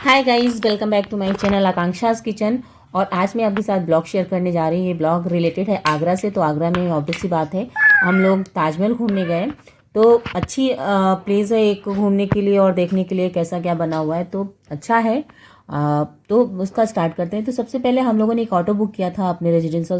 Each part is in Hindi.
Hi guys, welcome back to my channel Akanksha's kitchen. और आज मैं आपके साथ ब्लॉग शेयर करने जा रही हूँ। ये ब्लॉग रिलेटेड है आगरा से। तो आगरा में ऑब्वियस सी बात है, हम लोग ताजमहल घूमने गए। तो अच्छी प्लेस है एक घूमने के लिए और देखने के लिए कैसा क्या बना हुआ है, तो अच्छा है। तो उसका स्टार्ट करते हैं। तो सबसे पहले हम लोगों ने एक ऑटो बुक किया था अपने रेजिडेंस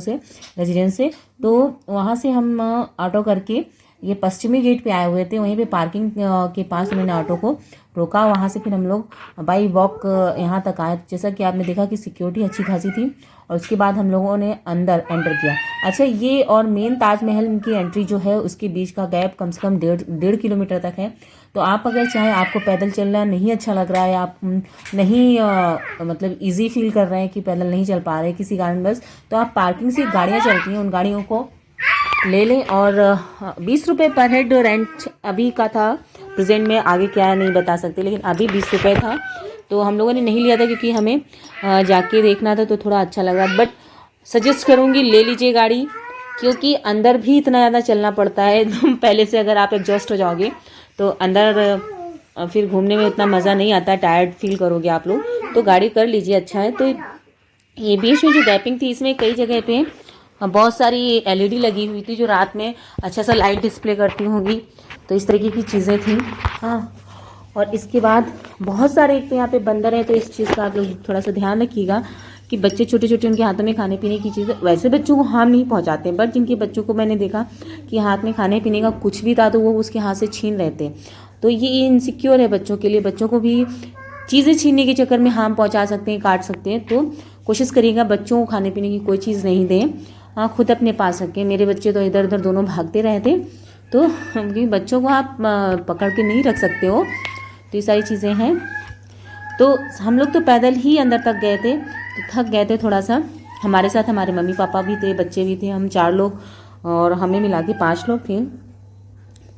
से। तो वहाँ से हम ऑटो करके ये पश्चिमी गेट पे आए हुए थे। वहीं पे पार्किंग के पास उन्होंने ऑटो को रोका। वहाँ से फिर हम लोग बाई वॉक यहाँ तक आए। जैसा कि आपने देखा कि सिक्योरिटी अच्छी खासी थी। और उसके बाद हम लोगों ने अंदर एंटर किया। अच्छा, ये और मेन ताजमहल की एंट्री जो है उसके बीच का गैप कम से कम 1.5 किलोमीटर तक है। तो आप अगर चाहे, आपको पैदल चलना नहीं अच्छा लग रहा है, आप नहीं मतलब इजी फील कर रहे हैं कि पैदल नहीं चल पा रहे किसी कारणवश, तो आप पार्किंग से गाड़ियाँ चलती हैं, उन गाड़ियों को ले लें। और 20 रुपये पर हेड रेंट अभी का था। प्रेजेंट में आगे क्या है नहीं बता सकते, लेकिन अभी 20 रुपये था। तो हम लोगों ने नहीं लिया था क्योंकि हमें जाके देखना था, तो थोड़ा अच्छा लगा। बट सजेस्ट करूँगी ले लीजिए गाड़ी, क्योंकि अंदर भी इतना ज़्यादा चलना पड़ता है एकदम पहले से। अगर आप एडजस्ट हो जाओगे तो अंदर फिर घूमने में इतना मज़ा नहीं आता, टायर्ड फील करोगे आप लोग। तो गाड़ी कर लीजिए, अच्छा है। तो ये बीच में जो गैपिंग थी, इसमें कई जगह पे बहुत सारी एलईडी लगी हुई थी जो रात में अच्छा सा लाइट डिस्प्ले करती होंगी। तो इस तरीके की चीज़ें थी। हाँ, और इसके बाद बहुत सारे एक तो यहाँ पे बंदर हैं। तो इस चीज़ का आप लोग थोड़ा सा ध्यान रखिएगा कि बच्चे छोटे छोटे, उनके हाथों में खाने पीने की चीज़ें, वैसे बच्चों को हार्म नहीं पहुँचाते, बट जिनके बच्चों को मैंने देखा कि हाथ में खाने पीने का कुछ भी था तो वो उसके हाथ से छीन रहे थे। तो ये इनसिक्योर है बच्चों के लिए। बच्चों को भी चीज़ें छीनने के चक्कर में हार्म पहुँचा सकते हैं, काट सकते हैं। तो कोशिश करिएगा बच्चों को खाने पीने की कोई चीज़ नहीं दें, हाँ, खुद अपने पास रखें। मेरे बच्चे तो इधर उधर दोनों भागते रहते। तो क्योंकि बच्चों को आप पकड़ के नहीं रख सकते हो। तो ये सारी चीज़ें हैं। तो हम लोग तो पैदल ही अंदर तक गए थे, तो थक गए थे थोड़ा सा। हमारे साथ हमारे मम्मी पापा भी थे, बच्चे भी थे, हम 4 लोग और हमें मिला के 5 लोग थे।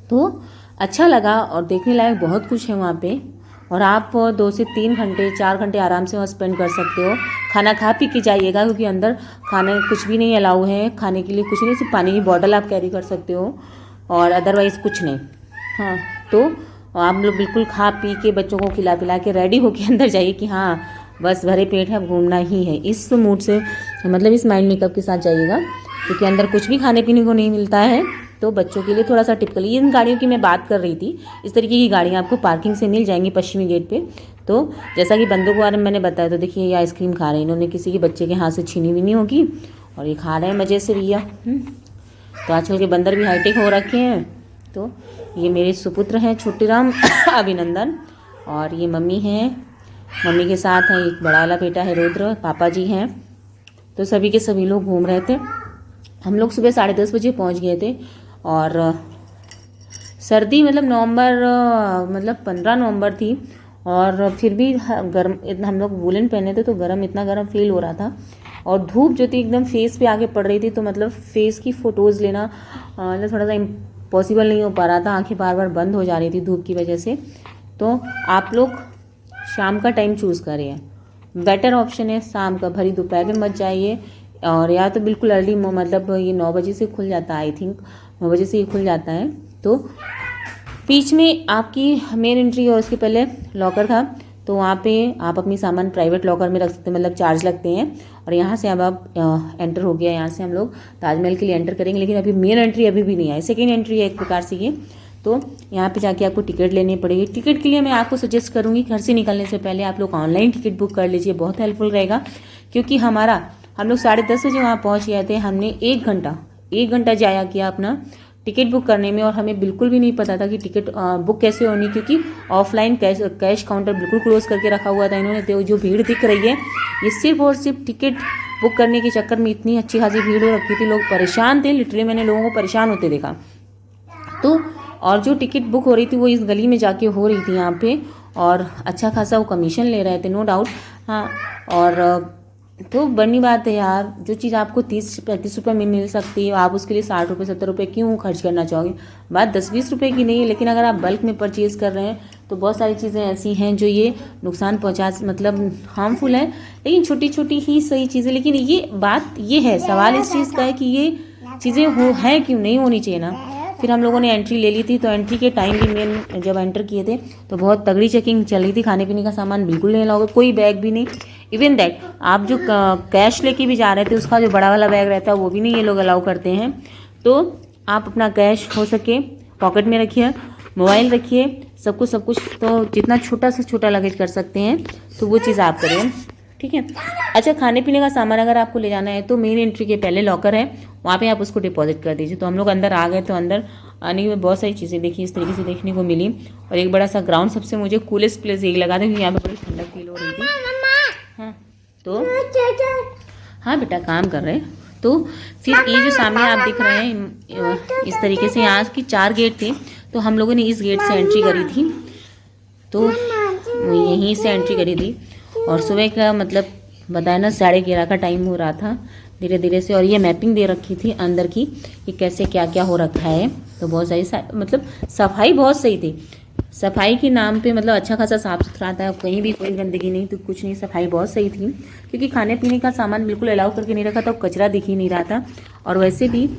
तो अच्छा लगा और देखने लायक बहुत कुछ है वहाँ पे। और आप 2 से 3 घंटे 4 घंटे आराम से वहाँ स्पेंड कर सकते हो। खाना खा पी के जाइएगा, क्योंकि अंदर खाने कुछ भी नहीं अलाउ है। खाने के लिए कुछ नहीं, सिर्फ पानी की बॉटल आप कैरी कर सकते हो और अदरवाइज़ कुछ नहीं। हाँ, तो आप लोग बिल्कुल खा पी के बच्चों को खिला पिला के रेडी होके अंदर जाइए कि हाँ बस भरे पेट है, अब घूमना ही है। इस मूड से, मतलब इस माइंड मेकअप के साथ जाइएगा, क्योंकि अंदर कुछ भी खाने पीने को नहीं मिलता है। तो बच्चों के लिए थोड़ा सा टिपिकल, इन गाड़ियों की मैं बात कर रही थी। इस तरीके की गाड़ियाँ आपको पार्किंग से मिल जाएंगी पश्चिमी गेट पे। तो जैसा कि बंदों के बारे में मैंने बताया, तो देखिए ये आइसक्रीम खा रहे हैं, इन्होंने किसी के बच्चे के हाथ से छीनी भी नहीं होगी और ये खा रहे हैं मज़े से भैया। तो आजकल के बंदर भी हाईटेक हो रखे हैं। तो ये मेरे सुपुत्र हैं छोटीराम अभिनंदन, और ये मम्मी हैं, मम्मी के साथ हैं एक बड़ा वाला बेटा है रुद्र, पापा जी हैं। तो सभी के सभी लोग घूम रहे थे। हम लोग सुबह 10:30 बजे पहुंच गए थे। और सर्दी मतलब नवंबर, मतलब 15 नवंबर थी, और फिर भी गर्म इतना, हम लोग वुलन पहने थे तो गर्म, इतना गर्म फील हो रहा था। और धूप जो थी एकदम फेस पे आके पड़ रही थी। तो मतलब फेस की फ़ोटोज़ लेना मतलब थोड़ा सा इम्पॉसिबल नहीं हो पा रहा था। आंखें बार बार बंद हो जा रही थी धूप की वजह से। तो आप लोग शाम का टाइम चूज़ करिए, बेटर ऑप्शन है शाम का। भरी दोपहर में मत जाइए, और या तो बिल्कुल अर्ली, मतलब ये 9 बजे से खुल जाता है, आई थिंक 9 बजे से ये खुल जाता है। तो बीच में आपकी मेन एंट्री और उसके पहले लॉकर था। तो वहाँ पे आप अपनी सामान प्राइवेट लॉकर में रख सकते हैं, मतलब चार्ज लगते हैं। और यहाँ से अब आप एंटर हो गया, यहाँ से हम लोग ताजमहल के लिए एंटर करेंगे। लेकिन अभी मेन एंट्री अभी भी नहीं आई, सेकेंड एंट्री है एक प्रकार से ये। तो यहाँ पे जाके आपको टिकट लेनी पड़ेगी। टिकट के लिए मैं आपको सजेस्ट करूँगी, घर से निकलने से पहले आप लोग ऑनलाइन टिकट बुक कर लीजिए, बहुत हेल्पफुल रहेगा। क्योंकि हम लोग 10:30 बजे वहाँ पहुँच गए थे। हमने 1 घंटा जाया किया अपना टिकट बुक करने में, और हमें बिल्कुल भी नहीं पता था कि टिकट बुक कैसे होनी, क्योंकि ऑफलाइन कैश काउंटर बिल्कुल क्लोज करके रखा हुआ था इन्होंने। तो जो भीड़ दिख रही है, ये सिर्फ और सिर्फ टिकट बुक करने के चक्कर में इतनी अच्छी खासी भीड़ हो रखी थी। लोग परेशान थे, लिटरली मैंने लोगों को परेशान होते देखा। तो और जो टिकट बुक हो रही थी वो इस गली में जाके हो रही थी यहाँ पे, और अच्छा खासा वो कमीशन ले रहे थे, नो डाउट। हाँ, और तो बड़ी बात है यार, जो चीज़ आपको 30-35 रुपये में मिल सकती है, आप उसके लिए 60 रुपये 70 रुपये क्यों खर्च करना चाहोगे। बात 10-20 रुपये की नहीं है, लेकिन अगर आप बल्क में परचेज़ कर रहे हैं तो बहुत सारी चीज़ें ऐसी हैं जो ये नुकसान पहुंचा, मतलब हार्मफुल है। लेकिन छोटी छोटी ही सही चीज़ें। लेकिन ये बात ये है, सवाल इस चीज़ का है कि ये चीज़ें हैं क्यों नहीं होनी चाहिए ना। फिर हम लोगों ने एंट्री ले ली थी। तो एंट्री के टाइम भी मेन जब एंटर किए थे तो बहुत तगड़ी चेकिंग चल रही थी। खाने पीने का सामान बिल्कुल नहीं अलाउ, कोई बैग भी नहीं। इवन दैट आप जो कैश लेके भी जा रहे थे उसका जो बड़ा वाला बैग रहता है वो भी नहीं ये लोग अलाउ करते हैं। तो आप अपना कैश हो सके पॉकेट में रखिए, मोबाइल रखिए, सब कुछ। तो जितना छोटा से छोटा लगेज कर सकते हैं तो वो चीज़ आप करें, ठीक है। अच्छा, खाने पीने का सामान अगर आपको ले जाना है तो मेन एंट्री के पहले लॉकर है, वहाँ पे आप उसको डिपॉजिट कर दीजिए। तो हम लोग अंदर आ गए। तो अंदर आने के बाद बहुत सारी चीज़ें देखी, इस तरीके से देखने को मिली। और एक बड़ा सा ग्राउंड, सबसे मुझे कूलेस्ट प्लेस यही लगा था क्योंकि यहाँ पे बड़ी ठंडक फील हो रही थी। हाँ तो हाँ बेटा काम कर रहे हैं। तो फिर ये जो सामने आप दिख रहे हैं इस तरीके से यहाँ की 4 गेट थे। तो हम लोगों ने इस गेट से एंट्री करी थी, तो यहीं से एंट्री करी थी। और सुबह का मतलब बताया ना 11:30 का टाइम हो रहा था धीरे धीरे से। और ये मैपिंग दे रखी थी अंदर की कि कैसे क्या क्या हो रखा है। तो बहुत सारी मतलब सफाई बहुत सही थी। सफाई के नाम पे मतलब अच्छा खासा साफ सुथरा था, कहीं भी कोई गंदगी नहीं, तो कुछ नहीं, सफाई बहुत सही थी। क्योंकि खाने पीने का सामान बिल्कुल अलाउ करके नहीं रखा था, कचरा दिख ही नहीं रहा था। और वैसे भी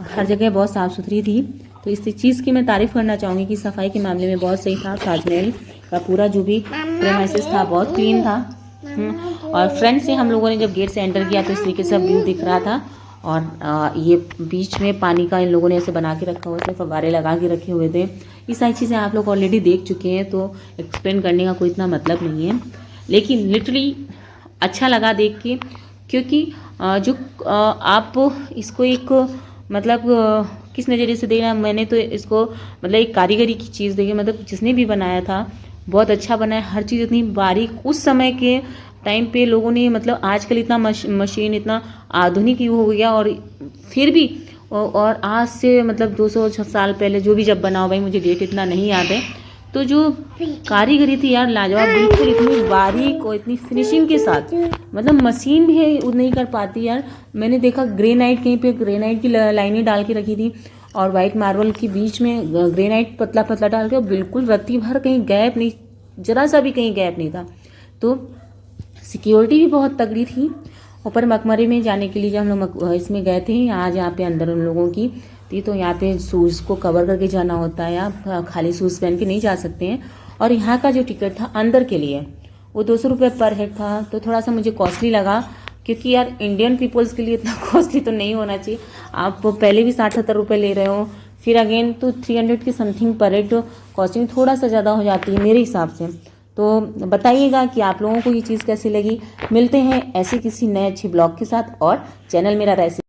हर जगह बहुत साफ़ सुथरी थी। तो इस चीज़ की मैं तारीफ़ करना चाहूँगी कि सफाई के मामले में बहुत सही था। ताजमहल का पूरा जो भी प्रेमाइसेस था बहुत क्लीन था। और फ्रंट से हम लोगों ने जब गेट से एंटर किया तो इस तरीके से व्यू दिख रहा था। और ये बीच में पानी का इन लोगों ने ऐसे बना के रखा हुआ था, फव्वारे लगा के रखे हुए थे। ये सारी चीज़ें आप लोग ऑलरेडी देख चुके हैं तो एक्सप्लेन करने का कोई इतना मतलब नहीं है। लेकिन लिटरली अच्छा लगा देख के, क्योंकि जो आप इसको एक मतलब किस नज़रिए से देखना, मैंने तो इसको मतलब एक कारीगरी की चीज़ देखी। मतलब जिसने भी बनाया था बहुत अच्छा बनाया, हर चीज़ इतनी बारीक। उस समय के टाइम पे लोगों ने मतलब आजकल इतना मशीन इतना आधुनिक युग हो गया और फिर भी और आज से मतलब 200 साल पहले जो भी जब बना हो, भाई मुझे डेट इतना नहीं याद है, तो जो कारीगरी थी यार लाजवाब, बिल्कुल इतनी बारीक और इतनी फिनिशिंग के साथ। मतलब मशीन भी है नहीं कर पाती यार। मैंने देखा ग्रेनाइट, कहीं पे ग्रेनाइट की लाइनें डाल के रखी थी और वाइट मार्बल के बीच में ग्रेनाइट पतला पतला डाल के, बिल्कुल रत्ती भर कहीं गैप नहीं, जरा सा भी कहीं गैप नहीं था। तो सिक्योरिटी भी बहुत तगड़ी थी। ऊपर मकबरे में जाने के लिए जब हम लोग इसमें गए थे, आज यहाँ पे अंदर उन लोगों की थी, तो यहाँ पे शूज़ को कवर करके जाना होता है, आप खाली शूज़ पहन के नहीं जा सकते हैं। और यहाँ का जो टिकट था अंदर के लिए वो 200 रुपये पर हेड था। तो थोड़ा सा मुझे कॉस्टली लगा, क्योंकि यार इंडियन पीपल्स के लिए इतना कॉस्टली तो नहीं होना चाहिए। आप पहले भी 60-70 रुपये ले रहे हो, फिर अगेन तो 300 की समथिंग पर हेड कॉस्टिंग थोड़ा सा ज़्यादा हो जाती है मेरे हिसाब से। तो बताइएगा कि आप लोगों को ये चीज़ कैसी लगी। मिलते हैं ऐसे किसी नए अच्छे ब्लॉग के साथ। और चैनल मेरा रेसिपी